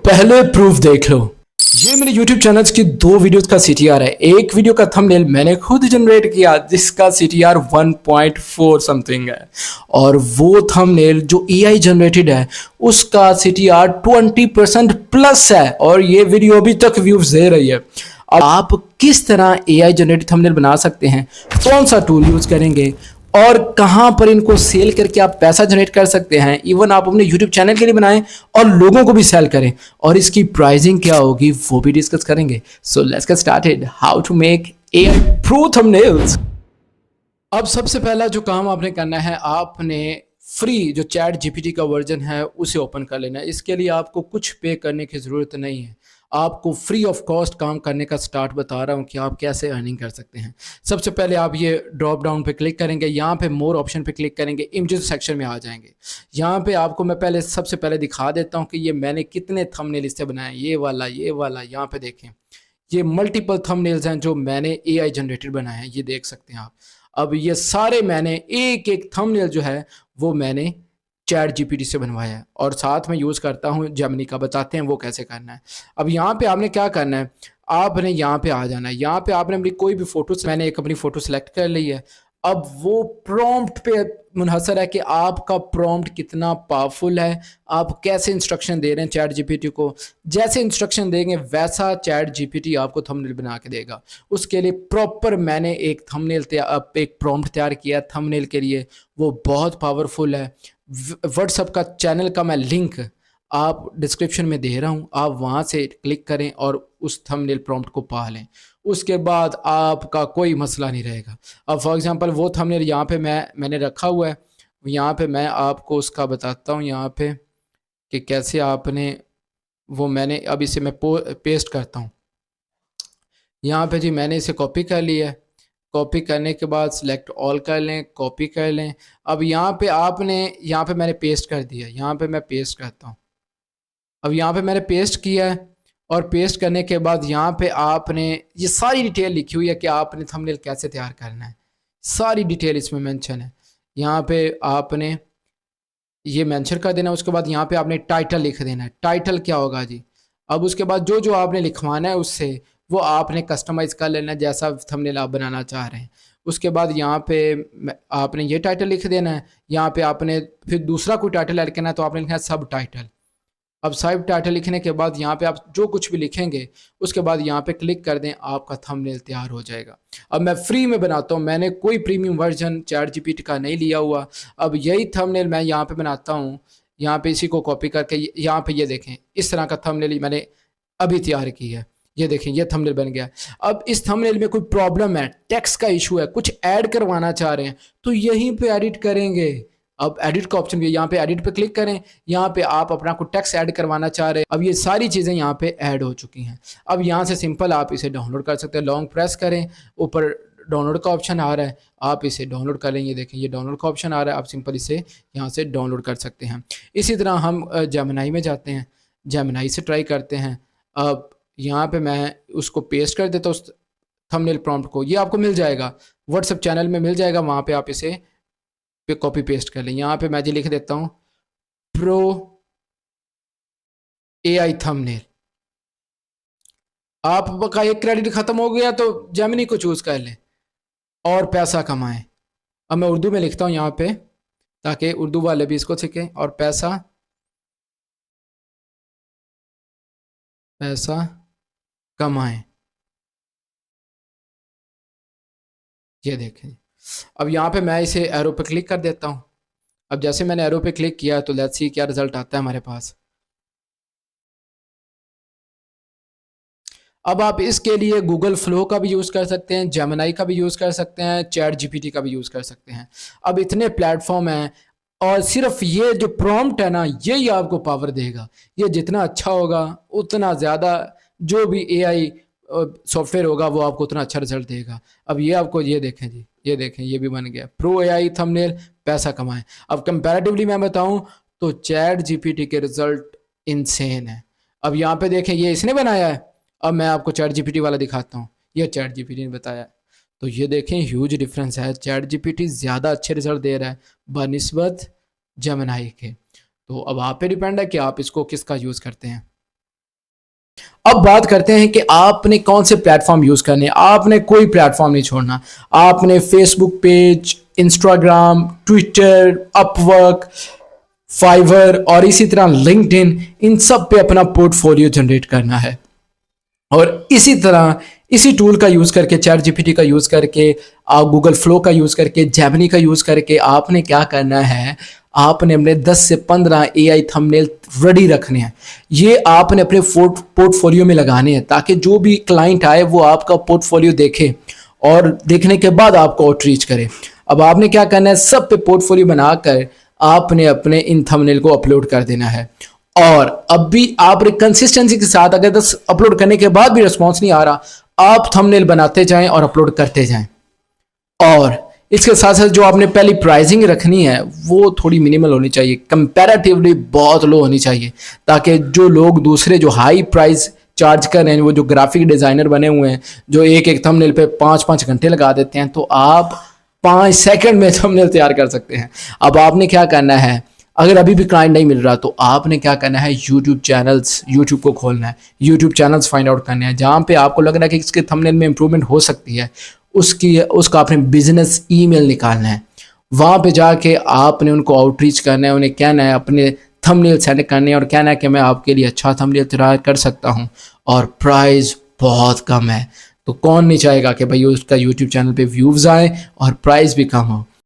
पहले प्रूफ देख लो। ये मेरे YouTube चैनल की दो वीडियोस का CTR है। एक वीडियो का थंबनेल मैंने खुद जनरेट किया जिसका CTR 1.4 समथिंग है, और वो थंबनेल जो AI जनरेटेड है उसका CTR 20% प्लस है, और ये वीडियो अभी तक व्यूज दे रही है। अब आप किस तरह AI जनरेटेड थंबनेल बना सकते हैं, कौन सा टूल यूज करेंगे और कहां पर इनको सेल करके आप पैसा जनरेट कर सकते हैं, इवन आप अपने YouTube चैनल के लिए बनाएं और लोगों को भी सेल करें, और इसकी प्राइसिंग क्या होगी वो भी डिस्कस करेंगे। So let's get started, how to make AI pro thumbnails. अब सबसे पहला जो काम आपने करना है, आपने फ्री जो चैट जीपीटी का वर्जन है उसे ओपन कर लेना है। इसके लिए आपको कुछ पे करने की ज़रूरत नहीं है, आपको फ्री ऑफ कॉस्ट काम करने का स्टार्ट बता रहा हूँ कि आप कैसे अर्निंग कर सकते हैं। सबसे पहले आप ये ड्रॉप डाउन पे क्लिक करेंगे, यहाँ पे मोर ऑप्शन पे क्लिक करेंगे, इमेजेस सेक्शन में आ जाएंगे। यहाँ पे आपको मैं सबसे पहले दिखा देता हूँ कि ये मैंने कितने थंबनेल इससे बनाए। ये वाला यहाँ पे देखें, ये मल्टीपल थंबनेल्स हैं जो मैंने AI जनरेटेड बनाए हैं, ये देख सकते हैं आप। अब ये सारे मैंने एक एक थंबनेल जो है वो मैंने चैट जीपीटी से बनवाया है, और साथ में यूज़ करता हूँ जेमिनी का। बताते हैं वो कैसे करना है। अब यहाँ पे आपने क्या करना है, आपने यहाँ पे आ जाना है। यहाँ पे आपने अपनी कोई भी फोटो, मैंने एक अपनी फ़ोटो सेलेक्ट कर ली है। अब वो प्रॉम्प्ट पे मुनहसर है कि आपका प्रॉम्प्ट कितना पावरफुल है, आप कैसे इंस्ट्रक्शन दे रहे हैं चैट जीपीटी को। जैसे इंस्ट्रक्शन देंगे वैसा चैट जीपीटी आपको थंबनेल बना के देगा। उसके लिए प्रॉपर मैंने एक एक प्रॉम्प्ट तैयार किया है थंबनेल के लिए, वो बहुत पावरफुल है। व्हाट्सएप का चैनल का मैं लिंक आप डिस्क्रिप्शन में दे रहा हूँ, आप वहाँ से क्लिक करें और उस थंबनेल प्रॉम्प्ट को पा लें। उसके बाद आपका कोई मसला नहीं रहेगा। अब फॉर एग्जांपल वो थंबनेल यहाँ पे मैंने रखा हुआ है, यहाँ पे मैं आपको उसका बताता हूँ यहाँ पे कि कैसे आपने वो, मैंने अब इसे मैं पेस्ट करता हूँ। यहाँ पे जी मैंने इसे कॉपी कर लिया है। कॉपी करने के बाद सिलेक्ट ऑल कर लें, कॉपी कर लें। अब यहाँ पे यहाँ पे मैंने पेस्ट कर दिया, यहाँ पे मैं पेस्ट करता हूँ। अब यहाँ पे मैंने पेस्ट किया है, और पेस्ट करने के बाद यहाँ पे आपने ये सारी डिटेल लिखी हुई है कि आपने थंबनेल कैसे तैयार करना है। सारी डिटेल इसमें मेंशन है। यहाँ पे आपने ये मेंशन कर देना। उसके बाद यहाँ पे आपने टाइटल लिख देना है। टाइटल क्या होगा जी, अब उसके बाद जो जो आपने लिखवाना है उससे वो आपने कस्टमाइज़ कर लेना जैसा थंबनेल आप बनाना चाह रहे हैं। उसके बाद यहाँ पे आपने ये टाइटल लिख देना है। यहाँ पे आपने फिर दूसरा कोई टाइटल ऐड करना है तो आपने लिखना है सब टाइटल। अब सब टाइटल लिखने के बाद यहाँ पे आप जो कुछ भी लिखेंगे उसके बाद यहाँ पे क्लिक कर दें, आपका थंबनेल तैयार हो जाएगा। अब मैं फ्री में बनाता हूँ, मैंने कोई प्रीमियम वर्जन चैट जीपीटी का नहीं लिया हुआ। अब यही थंबनेल मैं यहाँ पे बनाता हूँ, यहाँ पे इसी को कॉपी करके यहाँ पे ये देखें, इस तरह का थंबनेल मैंने अभी तैयार की है। ये देखें ये थंबनेल बन गया। अब इस थंबनेल में कोई प्रॉब्लम है, टेक्स्ट का इशू है, कुछ ऐड करवाना चाह रहे हैं तो यहीं पे एडिट करेंगे। अब एडिट का ऑप्शन भी है, यहाँ पे एडिट पे क्लिक करें। यहाँ पे आप अपना कोई टेक्स्ट ऐड करवाना चाह रहे हैं। अब ये सारी चीज़ें यहाँ पे ऐड हो चुकी हैं। अब यहाँ से सिंपल आप इसे डाउनलोड कर सकते हैं। लॉन्ग प्रेस करें, ऊपर डाउनलोड का ऑप्शन आ रहा है, आप इसे डाउनलोड कर लें। ये देखें ये डाउनलोड का ऑप्शन आ रहा है, आप सिंपल इसे यहाँ से डाउनलोड कर सकते हैं। इसी तरह हम जेमिनी में जाते हैं, जेमिनी से ट्राई करते हैं। अब यहाँ पे मैं उसको पेस्ट कर देता हूँ उस थंबनेल प्रॉम्प्ट को, ये आपको मिल जाएगा व्हाट्सएप चैनल में मिल जाएगा, वहाँ पे आप इसे पे कॉपी पेस्ट कर लें। यहाँ पे मैं जी लिख देता हूँ प्रो AI थंबनेल। आपका एक क्रेडिट खत्म हो गया तो जेमिनी को चूज कर लें और पैसा कमाएं। अब मैं उर्दू में लिखता हूँ यहाँ पे ताकि उर्दू वाले भी इसको सीखें, और पैसा पैसा कमाएं। ये देखें। अब यहाँ पे मैं इसे एरो पे क्लिक कर देता हूँ। अब जैसे मैंने एरो पे क्लिक किया तो लेट्स सी क्या रिजल्ट आता है हमारे पास। अब आप इसके लिए गूगल फ्लो का भी यूज़ कर सकते हैं, जेमिनी का भी यूज़ कर सकते हैं, चैट जीपीटी का भी यूज़ कर सकते हैं। अब इतने प्लेटफॉर्म हैं, और सिर्फ ये जो प्रॉम्प्ट है ना यही आपको पावर देगा। ये जितना अच्छा होगा उतना ज़्यादा जो भी AI सॉफ्टवेयर होगा वो आपको उतना अच्छा रिजल्ट देगा। अब ये आपको ये देखें जी, ये देखें ये भी बन गया प्रो AI थंबनेल, पैसा कमाएं। अब कंपैरेटिवली मैं बताऊं तो चैट जीपीटी के रिजल्ट इनसेन है। अब यहाँ पे देखें ये इसने बनाया है, अब मैं आपको चैट जीपीटी वाला दिखाता हूँ। ये चैट जीपीटी ने बताया है, तो ये देखें ह्यूज डिफरेंस है। चैट जीपीटी ज़्यादा अच्छे रिजल्ट दे रहा है बनिस्बत जेमिनी के। तो अब आप पे डिपेंड है कि आप इसको किसका यूज़ करते हैं। अब बात करते हैं कि आपने कौन से प्लेटफॉर्म यूज करने हैं। आपने कोई प्लेटफॉर्म नहीं छोड़ना। आपने Facebook page, Instagram, Twitter, Upwork, Fiverr और इसी तरह लिंक्डइन, इन सब पे अपना पोर्टफोलियो जनरेट करना है। और इसी तरह इसी टूल का यूज करके, चैट जीपीटी का यूज करके, आप गूगल फ्लो का यूज करके, जेमिनी का यूज करके आपने क्या करना है, आपने अपने 10 से 15 एआई थंबनेल रेडी रखने हैं। ये आपने अपने पोर्टफोलियो में लगाने हैं ताकि जो भी क्लाइंट आए वो आपका पोर्टफोलियो देखे और देखने के बाद आपको आउटरीच करे। अब आपने क्या करना है, सब पे पोर्टफोलियो बनाकर आपने अपने इन थंबनेल को अपलोड कर देना है। और अब भी आप कंसिस्टेंसी के साथ, अगर 10 अपलोड करने के बाद भी रिस्पॉन्स नहीं आ रहा, आप थंबनेल बनाते जाएं और अपलोड करते जाएं। और इसके साथ साथ जो आपने पहली प्राइसिंग रखनी है वो थोड़ी मिनिमल होनी चाहिए, कंपैरेटिवली बहुत लो होनी चाहिए, ताकि जो लोग दूसरे जो हाई प्राइस चार्ज कर रहे हैं, वो जो ग्राफिक डिजाइनर बने हुए हैं जो एक एक थंबनेल पे 5-5 घंटे लगा देते हैं, तो आप 5 सेकंड में थंबनेल तैयार कर सकते हैं। अब आपने क्या करना है, अगर अभी भी क्लाइंट नहीं मिल रहा तो आपने क्या करना है, यूट्यूब को खोलना है, यूट्यूब चैनल्स फाइंड आउट करने हैं जहाँ पे आपको लग रहा है कि इसके थंबनेल में इंप्रूवमेंट हो सकती है। उसका आपने बिजनेस ईमेल निकालना है। वहाँ पे जाके आपने उनको आउटरीच करना है, उन्हें कहना है, अपने थंबनेल सेट करने हैं और कहना है कि मैं आपके लिए अच्छा थंबनेल तैयार कर सकता हूँ और प्राइस बहुत कम है। तो कौन नहीं चाहेगा कि भाई उसका यूट्यूब चैनल पे व्यूज़ आए और प्राइस भी कम हो।